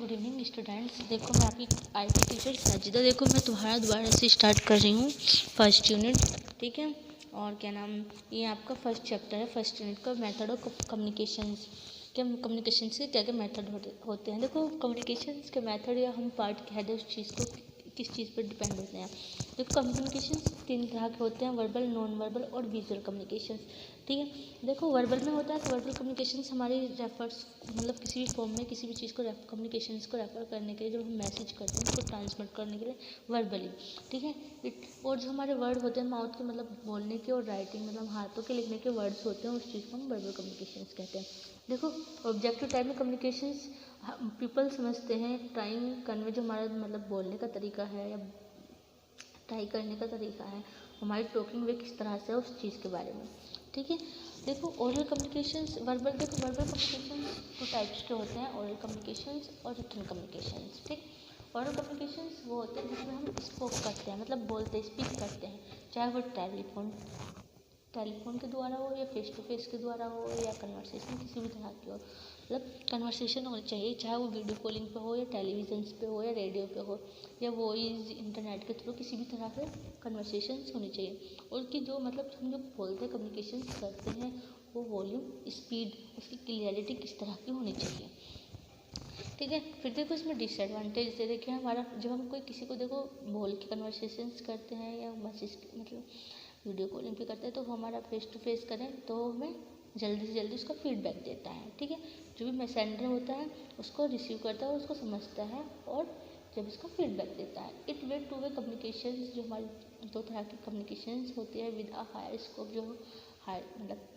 Good evening students. देखो मैं आपकी आईटी टीचर साजिदा। देखो मैं तुम्हारा दोबारा से स्टार्ट कर रही हूँ फर्स्ट यूनिट, ठीक है। और क्या नाम, ये आपका फर्स्ट चैप्टर है फर्स्ट यूनिट का, मेथड ऑफ कम्युनिकेशंस। क्या कम्युनिकेशन से क्या क्या मेथड होते हैं। देखो कम्युनिकेशंस के मेथड या हम पार्ट कह दें उस चीज़ को किस चीज़ पर डिपेंड होते हैं। देखो कम्युनिकेशंस 3 तरह के होते हैं, वर्बल, नॉन वर्बल और विजुअल कम्युनिकेशंस, ठीक है। देखो वर्बल में होता है तो वर्बल कम्युनिकेशंस हमारी रेफर्स मतलब किसी भी फॉर्म में किसी भी चीज़ को कम्युनिकेशंस को रेफर करने के लिए, जब हम मैसेज करते हैं उसको ट्रांसमिट करने के लिए वर्बली, ठीक है। और जो हमारे वर्ड होते हैं माउथ के मतलब बोलने के, और राइटिंग मतलब हाथों के लिखने के वर्ड्स होते हैं, उस चीज़ को हम वर्बल कम्युनिकेशंस कहते हैं। देखो ऑब्जेक्टिव टाइप में कम्युनिकेशंस पीपल समझते हैं ट्राइंग कन्वे, जो हमारा मतलब बोलने का तरीका है या ट्राई करने का तरीका है, हमारी टॉकिंग वे किस तरह से है उस चीज़ के बारे में, ठीक है। देखो ओरल कम्युनिकेशंस वर्बल, देखो वर्बल कम्युनिकेशंस 2 टाइप्स के होते हैं, ओरल कम्युनिकेशंस और रिटन कम्युनिकेशंस, ठीक। ओरल कम्युनिकेशंस वो होते हैं जिसमें हम स्पोक करते हैं, मतलब बोलते स्पीक करते हैं, चाहे वो टेलीफोन के द्वारा हो या फेस टू फेस के द्वारा हो या कन्वर्सेशन किसी भी तरह की हो, मतलब कन्वर्सेशन होनी चाहिए, चाहे वो वीडियो कॉलिंग पे हो या टेलीविज़न पे हो या रेडियो पे हो या वॉइस इंटरनेट के थ्रू, किसी भी तरह से कन्वर्सेशन होनी चाहिए। और कि जो मतलब हम जो बोलते हैं कम्युनिकेशन करते हैं वो वॉल्यूम, स्पीड, उसकी क्लियरिटी किस तरह की होनी चाहिए, ठीक है। फिर देखो इसमें डिसएडवांटेज दे देखिए हमारा, जब हम कोई किसी को देखो बोल के कन्वर्सेशंस करते हैं या मैसेज मतलब वीडियो कॉलिंग पे करते हैं, तो वो हमारा फेस टू फेस करें तो हमें जल्दी से जल्दी उसका फीडबैक देता है, ठीक है। जो भी मैसेंजर होता है उसको रिसीव करता है, उसको समझता है और जब उसका फीडबैक देता है। It way two way communication, जो हमारी 2 तरह की कम्युनिकेशन होती है विद अ हायर स्कोप, जो हाई मतलब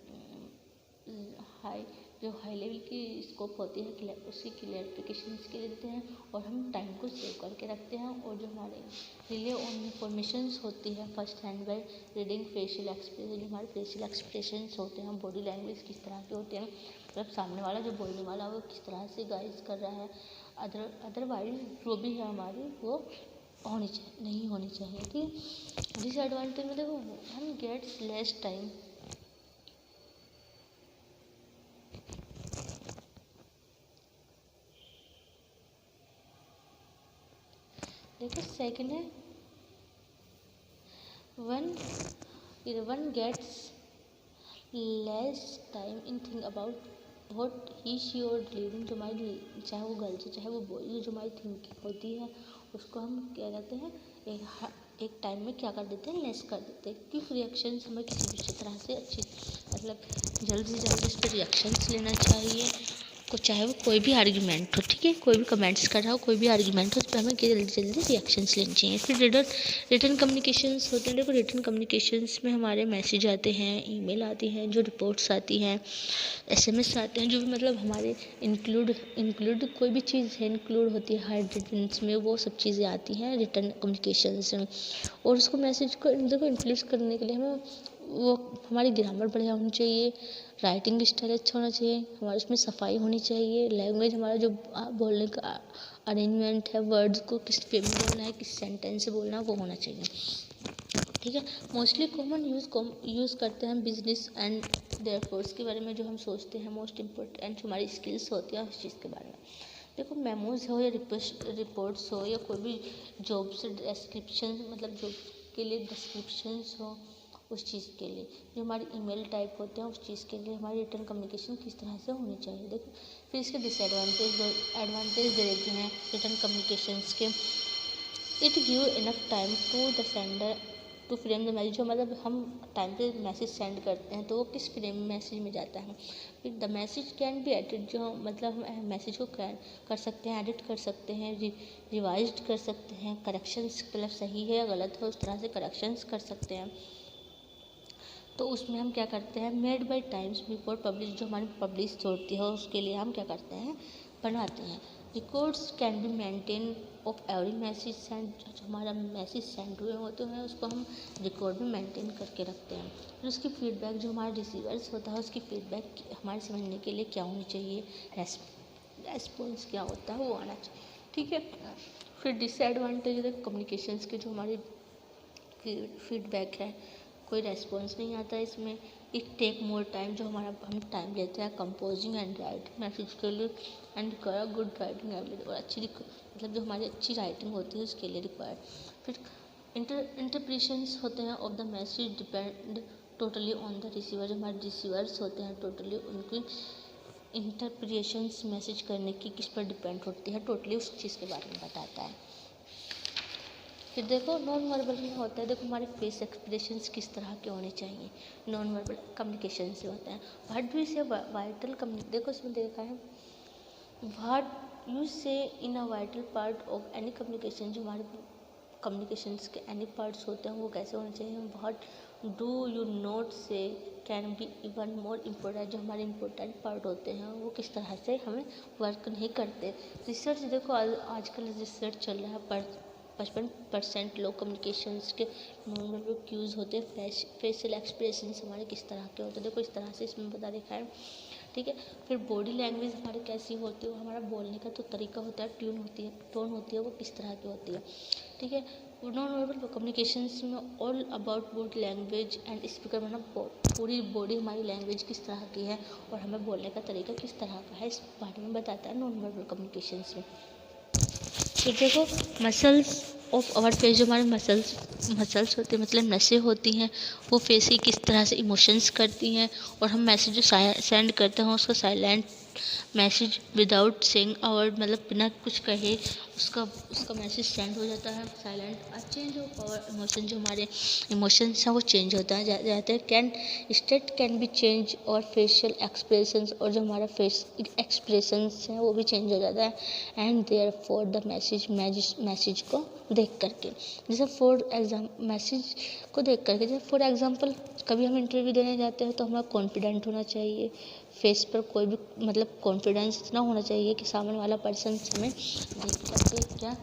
हाई जो हाई लेवल की स्कोप होती है उसकी क्लियरिफिकेशन के लिए देते हैं, और हम टाइम को सेव करके रखते हैं। और जो हमारे रिले ऑन इन्फॉर्मेशंस होती है first hand by reading facial expression, जो हमारे फेशियल एक्सप्रेशंस होते हैं, बॉडी लैंग्वेज किस तरह के होते हैं, मतलब सामने वाला जो बोलने वाला वो किस तरह से गाइड कर रहा है, अदरवाइज जो भी है हमारी वो नहीं होनी चाहिए, ठीक। डिसएडवांटेज में देखो हम गेट्स लेस टाइम, देखो सेकंड है one gets less time in think about what he she और डिलीवरिंग, जो हमारी चाहे वो गर्ल्स चाहे वो बॉयज, जो हमारी थिंकिंग होती है उसको हम क्या कहते हैं एक टाइम में क्या कर देते हैं, लेस कर देते हैं। क्विक रिएक्शंस हमें किसी भी तरह से अच्छी मतलब जल्द से जल्द इस पर रिएक्शंस लेना चाहिए, को चाहे वो कोई भी आर्ग्यूमेंट हो, ठीक है। कोई भी कमेंट्स कर रहा हो, कोई भी आर्ग्यूमेंट हो, उस पर हमें जल्दी जल्दी रिएक्शंस लेने चाहिए। फिर रिटर्न कम्युनिकेशंस होते हैं। देखो रिटर्न कम्युनिकेशंस में हमारे मैसेज आते हैं, ईमेल आती हैं, जो रिपोर्ट्स आती हैं, एसएमएस आते हैं, जो भी मतलब हमारे इंक्लूड कोई भी चीज़ है इंक्लूड होती है हार्ड रिटर्न्स में, वो सब चीज़ें आती हैं रिटर्न कम्युनिकेशंस में। और उसको मैसेज को देखो इन्फ्लुएंस करने के लिए हमें वो हमारी ग्रामर बढ़िया होनी चाहिए, राइटिंग स्टाइल अच्छा होना चाहिए, हमारे उसमें सफाई होनी चाहिए, लैंग्वेज हमारा जो बोलने का अरेंजमेंट है, वर्ड्स को किस वे में बोलना है, किस सेंटेंस से बोलना है, वो होना चाहिए, ठीक है। मोस्टली कॉमन यूज़ करते हैं बिजनेस एंड देयर फोर्स के बारे में, जो हम सोचते हैं मोस्ट इम्पोर्टेंट जो हमारी स्किल्स होती हैं उस चीज़ के बारे में। देखो मेमोज हो या रिपोर्ट्स हो या कोई भी जॉब से डिस्क्रिप्शन मतलब जॉब के लिए डिस्क्रिप्शंस हो, उस चीज़ के लिए जो हमारी ईमेल टाइप होते हैं उस चीज़ के लिए हमारी रिटर्न कम्युनिकेशन किस तरह से होनी चाहिए। देखो फिर इसके एडवांटेज दे देते हैं रिटर्न कम्युनिकेशंस के। It give enough time to the sender to frame the message, जो मतलब हम टाइम पे मैसेज सेंड करते हैं तो वो किस फ्रेम मैसेज में जाता है। फिर the message can be edit, जो मतलब हम मैसेज को कर सकते हैं, एडिट कर सकते हैं, रिवाइज कर सकते हैं, करेक्शंस मतलब सही है या गलत है उस तरह से करेक्शंस कर सकते हैं। तो उसमें हम क्या करते हैं, made by times before publish, जो हमारी पब्लिश होती है उसके लिए हम क्या करते हैं, बनाते हैं। Records can be maintain of every message send, जो हमारा मैसेज सेंड हुए होते हैं उसको हम रिकॉर्ड में मेंटेन करके रखते हैं। फिर उसकी फीडबैक, जो हमारा रिसीवर्स होता है उसकी फीडबैक हमारे समझने के लिए क्या होनी चाहिए, रेस्पॉन्स क्या होता है वो आना चाहिए, ठीक है। फिर डिसएडवांटेज है कम्युनिकेशंस के, जो हमारी फीडबैक है, कोई रेस्पॉन्स नहीं आता है इसमें। इट टेक मोर टाइम, जो हम टाइम लेते हैं कंपोजिंग एंड राइटिंग मैसेज के लिए, and require good writing ability, और मतलब जो हमारी अच्छी राइटिंग होती है उसके लिए रिक्वायर्ड। फिर इंटरप्रिटेशंस होते हैं of the message depend totally on the receiver, जो हमारे रिसीवर्स होते हैं टोटली उनकी इंटरप्रिटेशंस मैसेज करने की किस पर डिपेंड होती है, टोटली उस चीज़ के बारे में बताता है। फिर देखो नॉन वर्बल में होता है, देखो हमारे फेस एक्सप्रेशंस किस तरह के होने चाहिए, नॉन वर्बल कम्युनिकेशन से होता है। What do you say vital देखो इसमें देखा है, what you say in a vital part of any communication, जो हमारे कम्युनिकेशंस के एनी पार्ट्स होते हैं वो कैसे होने चाहिए। व्हाट डू यू नोट से can be even more important, जो हमारे इम्पोर्टेंट पार्ट होते हैं वो किस तरह से हमें वर्क नहीं करते। रिसर्च देखो आजकल रिसर्च चल रहा है, पर 55% लोग कम्युनिकेशंस के नॉन वर्बल क्यूज़ होते हैं, फेशियल एक्सप्रेशंस हमारे किस तरह के होते हैं, देखो इस तरह से इसमें बता रखा है, ठीक है। फिर बॉडी लैंग्वेज हमारी कैसी होती है, हमारा बोलने का तो तरीका होता है, ट्यून होती है, टोन होती है, वो किस तरह की होती है, ठीक है। नॉन वर्बल कम्युनिकेशंस में all about body language and speaker, मतलब पूरी बॉडी हमारी लैंग्वेज किस तरह की है और हमें बोलने का तरीका किस तरह का है, इस बारे में बताता है नॉन वर्बल कम्युनिकेशंस में। फिर देखो मसल्स ऑफ आवर फेस, जो हमारे मसल्स होते हैं, मतलब नसें होती हैं, वो फेस की किस तरह से इमोशंस करती हैं, और हम मैसेज जो सेंड करते हैं उसका silent message without saying our, मतलब बिना कुछ कहे उसका मैसेज सेंड हो जाता है silent. Change of our emotion, जो हमारे इमोशंस हैं वो चेंज होता है जाते हैं। स्टेट कैन बी चेंज और फेशियल एक्सप्रेशंस, और जो हमारा फेस एक्सप्रेशंस हैं वो भी चेंज हो जाता है। And therefore the message को देख करके, जैसे मैसेज को देख करके, जैसे फॉर एग्जांपल कभी हम इंटरव्यू देने जाते हैं तो हमें कॉन्फिडेंट होना चाहिए, फेस पर कोई भी मतलब कॉन्फिडेंस इतना होना चाहिए कि सामने वाला पर्सन हमें देख करके क्या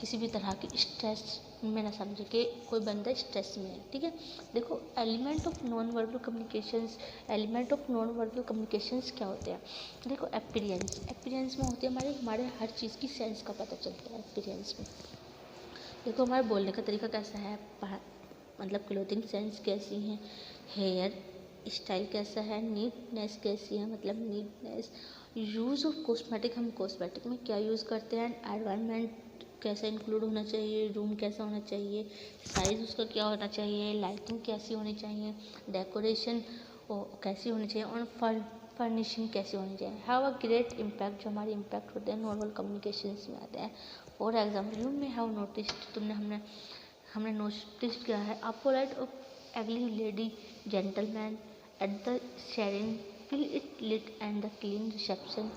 किसी भी तरह की स्ट्रेस में ना समझे कि कोई बंदा स्ट्रेस में है, ठीक है। देखो element of non verbal communications क्या होते हैं, देखो अपीयरेंस में होती है हमारे हर चीज़ की सेंस का पता चलता है अपीयरेंस में। देखो हमारे बोलने का तरीका कैसा है, मतलब क्लोथिंग सेंस कैसी है, हेयर स्टाइल कैसा है, नीटनेस कैसी है, मतलब नीटनेस, यूज़ ऑफ कॉस्मेटिक, हम कॉस्मेटिक में क्या यूज़ करते हैं, एनवायरनमेंट कैसा इंक्लूड होना चाहिए, रूम कैसा होना चाहिए, साइज़ उसका क्या होना चाहिए, लाइटिंग कैसी होनी चाहिए, डेकोरेशन कैसी होनी चाहिए, और फर्निशिंग कैसी होनी चाहिए। हैव अ ग्रेट इम्पैक्ट, जो हमारे इम्पैक्ट होते हैं नॉर्मल कम्युनिकेशंस में आते हैं। For example you may have noticed, हमने नोटिस किया है, a polite ugly lady gentleman at the sharing fill it lit and the clean reception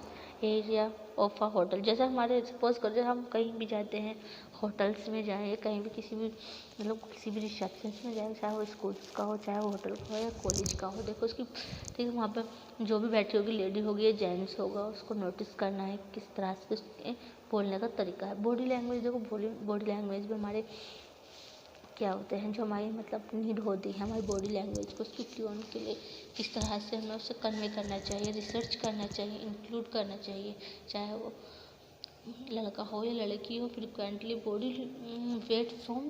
area of a hotel. जैसे हमारे सपोज कर जैसे हम कहीं भी जाते हैं, होटल्स में जाएँ, कहीं भी किसी भी मतलब किसी भी रिसेप्शन में जाए, चाहे वो स्कूल्स का हो, चाहे वो होटल का हो या कॉलेज का हो, देखो उसकी ठीक है वहाँ पर जो भी बैठी होगी, लेडी होगी या जेंट्स होगा, उसको नोटिस करना है किस तरह से उसके बोलने का तरीका है। बॉडी लैंग्वेज, देखो बॉडी लैंग्वेज में हमारे क्या होते हैं, जो हमारी मतलब नीड होती है हमारी बॉडी लैंग्वेज को उसकी ट्यून के लिए किस तरह से हमें उसे कन्वे करना चाहिए, रिसर्च करना चाहिए, इंक्लूड करना चाहिए, चाहे वो लड़का हो या लड़की हो। Frequently body weight from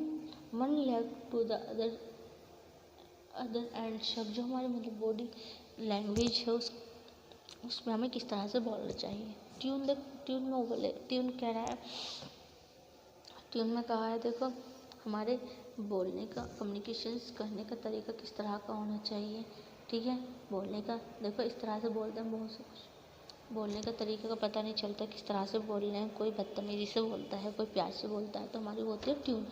one leg to the other and शब्द, जो हमारे मतलब बॉडी लैंग्वेज है उसमें हमें किस तरह से बोलना चाहिए। ट्यून कह रहा है, ट्यून में कहा है देखो हमारे बोलने का कम्युनिकेशंस करने का तरीका किस तरह का होना चाहिए, ठीक है। बोलने का देखो इस तरह से बोलते हैं, बहुत से कुछ बोलने का तरीके का पता नहीं चलता किस तरह से बोल रहे हैं, कोई बदतमीजी से बोलता है, कोई प्यार से बोलता है, तो हमारी वो होती है ट्यून।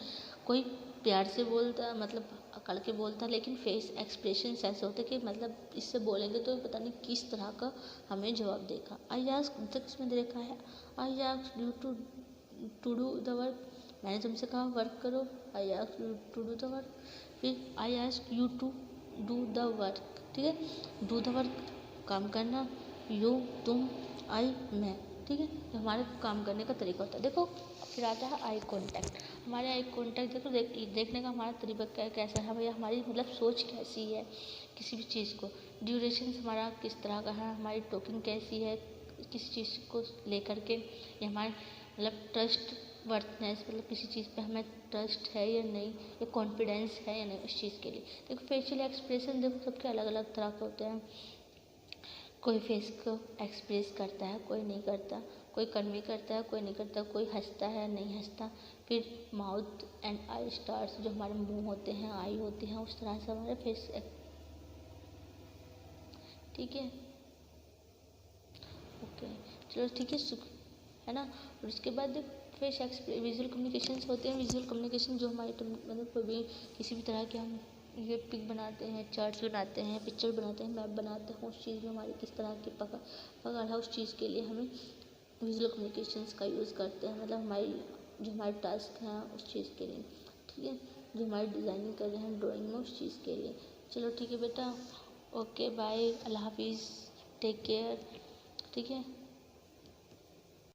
कोई प्यार से बोलता है मतलब अकड़ के बोलता है, लेकिन फेस एक्सप्रेशन ऐसे होते हैं कि मतलब इससे बोलेंगे तो पता नहीं किस तरह का हमें जवाब देगा। आई आस्क, इसमें देखा है, I ask you to do the work, मैंने तुमसे कहा वर्क करो, I ask you to do the work. फिर I ask you to do the work, ठीक है, डू द वर्क काम करना, यू तुम, आई मैं, ठीक है, तो हमारे काम करने का तरीका होता है। देखो फिर आता है आई कांटेक्ट, हमारे आई कांटेक्ट देखो देखने का हमारा तरीका कैसा है भैया, हमारी मतलब सोच कैसी है किसी भी चीज़ को, ड्यूरेशन हमारा किस तरह का है, हमारी टॉकिंग कैसी है किस चीज़ को लेकर के, ये हमारे मतलब ट्रस्ट वर्थनेस, मतलब किसी चीज़ पे हमें ट्रस्ट है या नहीं, या कॉन्फिडेंस है या नहीं उस चीज़ के लिए। देखो फेशियल एक्सप्रेशन देखो सबके अलग अलग तरह के होते हैं। कोई फेस को एक्सप्रेस करता है, कोई नहीं करता, कोई कन्वे करता है, कोई नहीं करता, कोई हंसता है, नहीं हंसता। फिर माउथ एंड आई स्टार्स, जो हमारे मुंह होते हैं, आई होती हैं, उस तरह से हमारे फेस, ठीक है। ओके, चलो ठीक है ना। और उसके बाद फेस विजुअल कम्युनिकेशंस होते हैं। विजुअल कम्युनिकेशन जो हमारे मतलब कोई भी किसी भी तरह के हम ये पिक बनाते हैं, चार्ट्स बनाते हैं, पिक्चर बनाते हैं, मैप बनाते हैं, उस चीज़ में हमारी किस तरह की पकड़ है, उस चीज़ के लिए हमें विजुअल कम्युनिकेशंस का यूज़ करते हैं। मतलब जो हमारे टास्क हैं उस चीज़ के लिए, ठीक है, जो हमारी डिज़ाइनिंग कर रहे हैं ड्राइंग में उस चीज़ के लिए। चलो ठीक है बेटा, ओके बाय, अल्लाह हाफिज़, टेक केयर, ठीक है।